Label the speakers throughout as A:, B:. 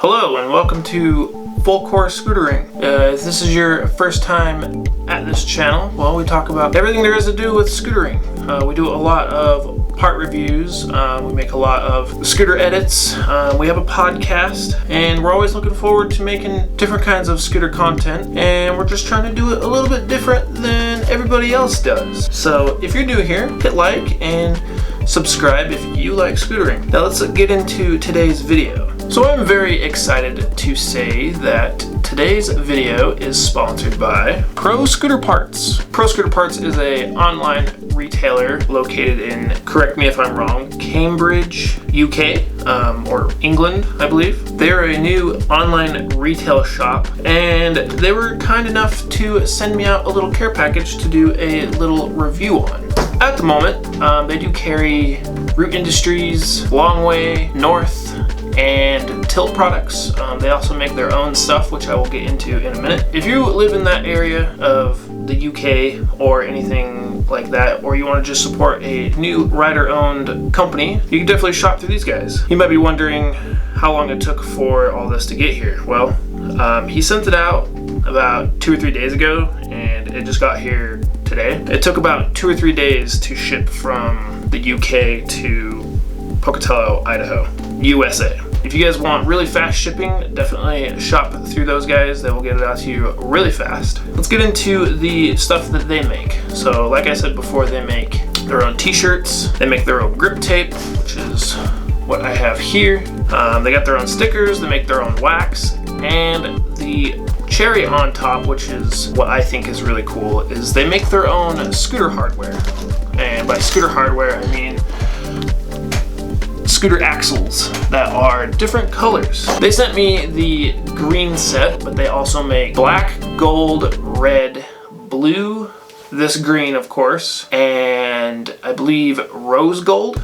A: Hello and welcome to Full Course Scootering. If this is your first time at this channel, well, we talk about everything there is to do with scootering. We do a lot of part reviews, we make a lot of scooter edits, we have a podcast, and we're always looking forward to making different kinds of scooter content, and we're just trying to do it a little bit different than everybody else does. So if you're new here, hit like and subscribe if you like scootering. Now let's get into today's video. So I'm very excited to say that today's video is sponsored by Pro Scooter Parts. Pro Scooter Parts is an online retailer located in, correct me if I'm wrong, Cambridge, UK, or England, I believe. They're a new online retail shop, and they were kind enough to send me out a little care package to do a little review on. At the moment, they do carry Root Industries, Longway, North, and Tilt products. They also make their own stuff, which I will get into in a minute. If you live in that area of the UK or anything like that, or you want to just support a new rider-owned company, you can definitely shop through these guys. You might be wondering how long it took for all this to get here. Well, he sent it out about 2 or 3 days ago, and it just got here today. It took about 2 or 3 days to ship from the UK to Pocatello, Idaho, USA. If you guys want really fast shipping, definitely shop through those guys. They will get it out to you really fast. Let's get into the stuff that they make. So like I said before, they make their own t-shirts, they make their own grip tape, which is what I have here. They got their own stickers, they make their own wax, and the cherry on top, which is what I think is really cool, is they make their own scooter hardware. And by scooter hardware, I mean scooter axles that are different colors. They sent me the green set, but they also make black, gold, red, blue, this green of course, and I believe rose gold,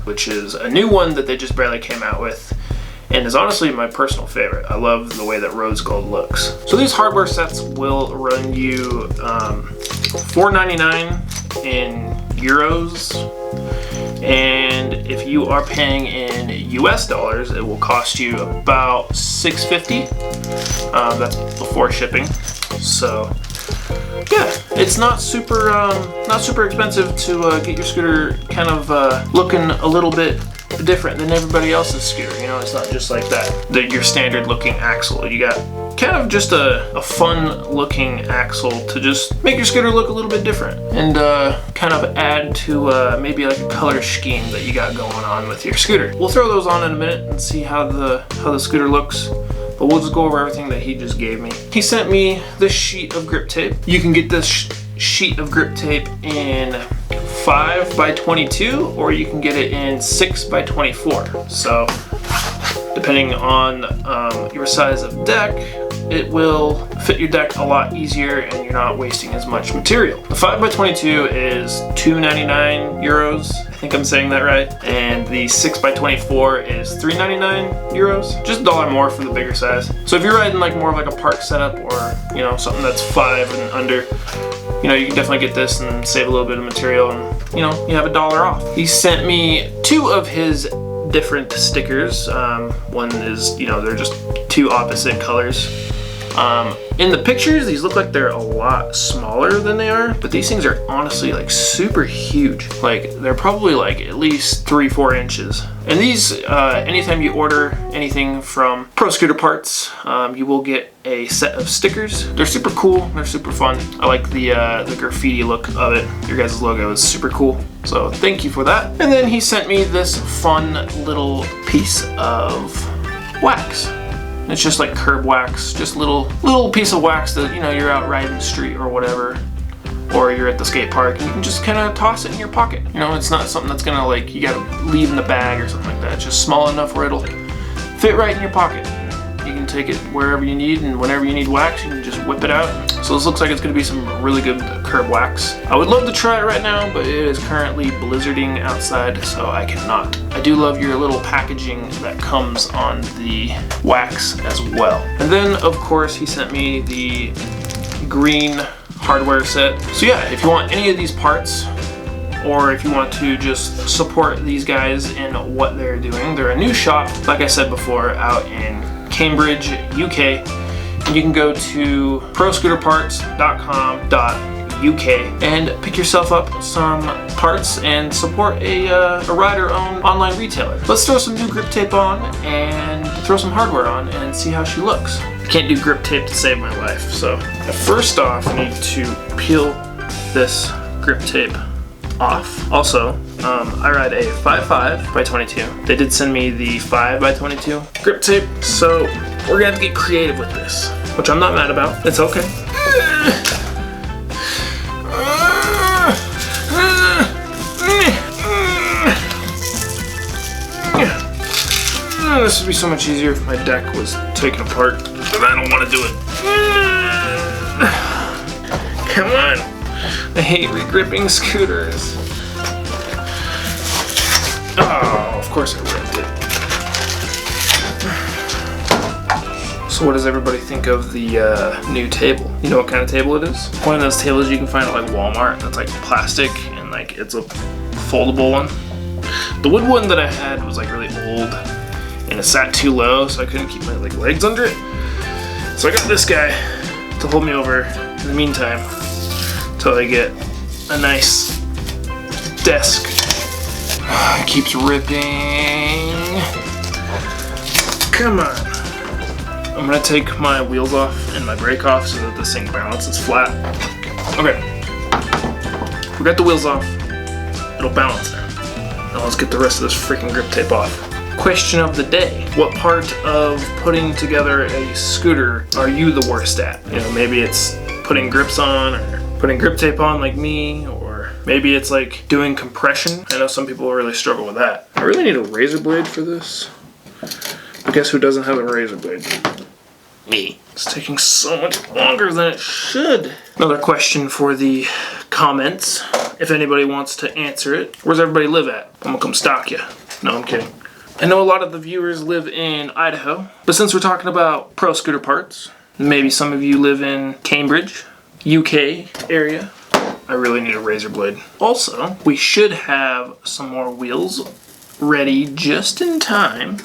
A: which is a new one that they just barely came out with, and is honestly my personal favorite. I love the way that rose gold looks. So these hardware sets will run you $4.99 in euros, and if you are paying in US dollars, it will cost you about $6.50. That's before shipping. So yeah, it's not super expensive to get your scooter kind of looking a little bit different than everybody else's scooter. You know, it's not just like your standard looking axle. You got kind of just a fun looking axle to just make your scooter look a little bit different and kind of add to maybe like a color scheme that you got going on with your scooter. We'll throw those on in a minute and see how the scooter looks, but we'll just go over everything that he just gave me. He sent me this sheet of grip tape. You can get this sheet of grip tape in 5x22, or you can get it in 6x24. So depending on your size of deck, it will fit your deck a lot easier and you're not wasting as much material. The 5x22 is €2.99 euros. I think I'm saying that right. And the 6x24 is €3.99 euros. Just $1 more for the bigger size. So if you're riding like more of like a park setup, or you know, something that's 5 and under, you know, you can definitely get this and save a little bit of material, and you know, you have $1 off. He sent me 2 of his different stickers. One is, you know, they're just 2 opposite colors. In the pictures, these look like they're a lot smaller than they are, but these things are honestly like super huge. Like they're probably like at least 3-4 inches. And these, anytime you order anything from Pro Scooter Parts, you will get a set of stickers. They're super cool, they're super fun. I like the graffiti look of it. Your guys' logo is super cool, so thank you for that. And then he sent me this fun little piece of wax. It's just like curb wax, just little piece of wax that, you know, you're out riding the street or whatever, or you're at the skate park and you can just kind of toss it in your pocket. You know, it's not something that's gonna like, you gotta leave in the bag or something like that. It's just small enough where it'll fit right in your pocket. You can take it wherever you need, and whenever you need wax, you can just whip it out. So this looks like it's gonna be some really good curb wax. I would love to try it right now, but it is currently blizzarding outside, so I cannot. I do love your little packaging that comes on the wax as well. And then of course he sent me the green hardware set. So yeah, if you want any of these parts, or if you want to just support these guys in what they're doing, they're a new shop, like I said before, out in Cambridge, UK. And you can go to proscooterparts.com.uk and pick yourself up some parts and support a rider-owned online retailer. Let's throw some new grip tape on and throw some hardware on and see how she looks. I can't do grip tape to save my life, so first off I need to peel this grip tape off. Also, I ride a 5.5x22. They did send me the 5x22 grip tape, so we're gonna have to get creative with this, which I'm not mad about. It's okay. This would be so much easier if my deck was taken apart, but I don't want to do it. Come on. I hate regripping scooters. Oh, of course I ripped it. So what does everybody think of the new table? You know what kind of table it is? One of those tables you can find at like Walmart that's like plastic and like it's a foldable one. The wood one that I had was like really old and it sat too low, so I couldn't keep my like legs under it. So I got this guy to hold me over in the meantime until I get a nice desk. It keeps ripping. Come on. I'm gonna take my wheels off and my brake off so that this thing balances flat. Okay. We got the wheels off. It'll balance now. Now let's get the rest of this freaking grip tape off. Question of the day. What part of putting together a scooter are you the worst at? You know, maybe it's putting grips on or putting grip tape on like me, or maybe it's like doing compression. I know some people really struggle with that. I really need a razor blade for this. But guess who doesn't have a razor blade? Me. It's taking so much longer than it should. Another question for the comments, if anybody wants to answer it. Where's everybody live at? I'm gonna come stalk you. No, I'm kidding. I know a lot of the viewers live in Idaho, but since we're talking about Pro Scooter Parts, maybe some of you live in Cambridge, UK area. I really need a razor blade. Also, we should have some more wheels ready just in time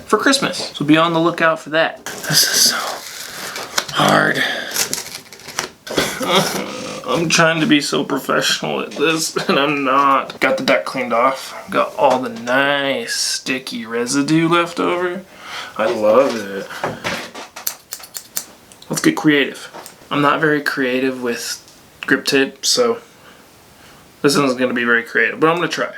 A: for Christmas. So be on the lookout for that. This is so hard. I'm trying to be so professional at this, and I'm not. Got the deck cleaned off. Got all the nice sticky residue left over. I love it. Let's get creative. I'm not very creative with grip tape, so this isn't going to be very creative, but I'm going to try.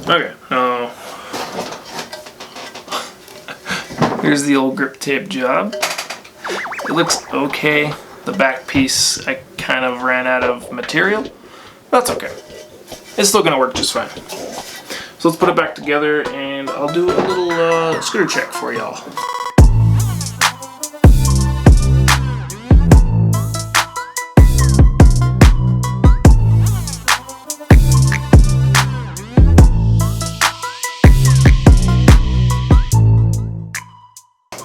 A: Okay, here's the old grip tape job. It looks okay. The back piece, I kind of ran out of material. That's okay. It's still gonna work just fine. So let's put it back together and I'll do a little scooter check for y'all.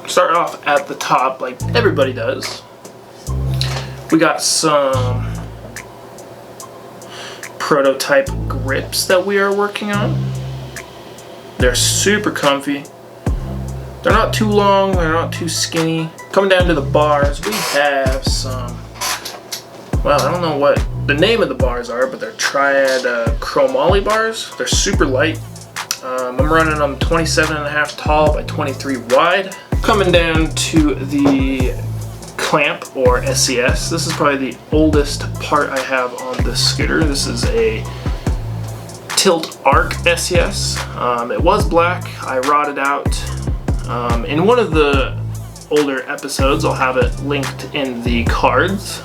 A: Start off at the top like everybody does. We got some prototype grips that we are working on. They're super comfy. They're not too long, they're not too skinny. Coming down to the bars, we have some, well, I don't know what the name of the bars are, but they're Triad chromoly bars. They're super light. I'm running them 27.5 tall by 23 wide. Coming down to the clamp or SCS. This is probably the oldest part I have on this scooter. This is a Tilt Arc SCS. It was black. I rotted out. In one of the older episodes, I'll have it linked in the cards.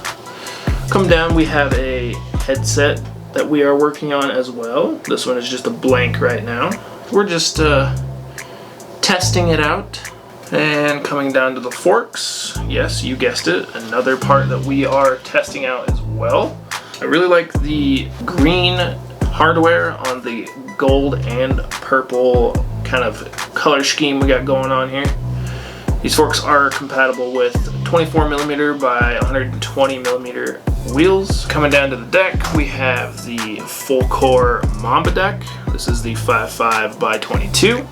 A: Come down, we have a headset that we are working on as well. This one is just a blank right now. We're just testing it out. And coming down to the forks, yes, you guessed it, another part that we are testing out as well. I really like the green hardware on the gold and purple kind kind of color scheme we got going on here. These forks are compatible with 24mm by 120mm wheels. Coming down to the deck, we have the full core Mamba deck. This is the 5.5 by 22.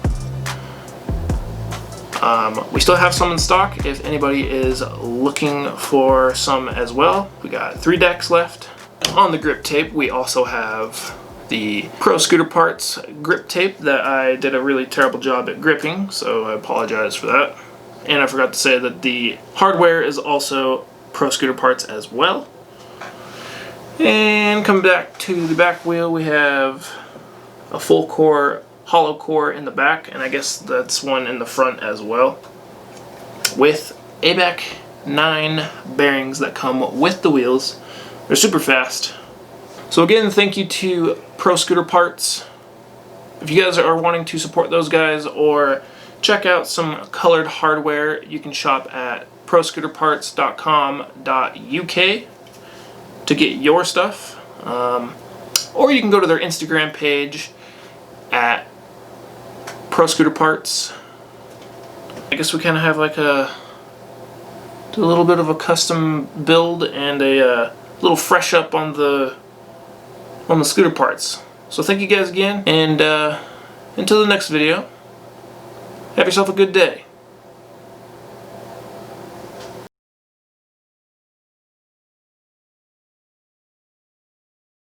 A: We still have some in stock if anybody is looking for some as well. We got 3 decks left. On the grip tape, we also have the Pro Scooter Parts grip tape that I did a really terrible job at gripping, so I apologize for that. And I forgot to say that the hardware is also Pro Scooter Parts as well. And coming back to the back wheel, we have a full core hollow core in the back, and I guess that's one in the front as well, with ABAC 9 bearings that come with the wheels. They're super fast. So again, thank you to Pro Scooter Parts. If you guys are wanting to support those guys or check out some colored hardware, you can shop at proscooterparts.com.uk to get your stuff. Or you can go to their Instagram page at Pro Scooter Parts. I guess we kind of have like a little bit of a custom build and a little fresh up on the scooter parts. So thank you guys again, and until the next video, have yourself a good day.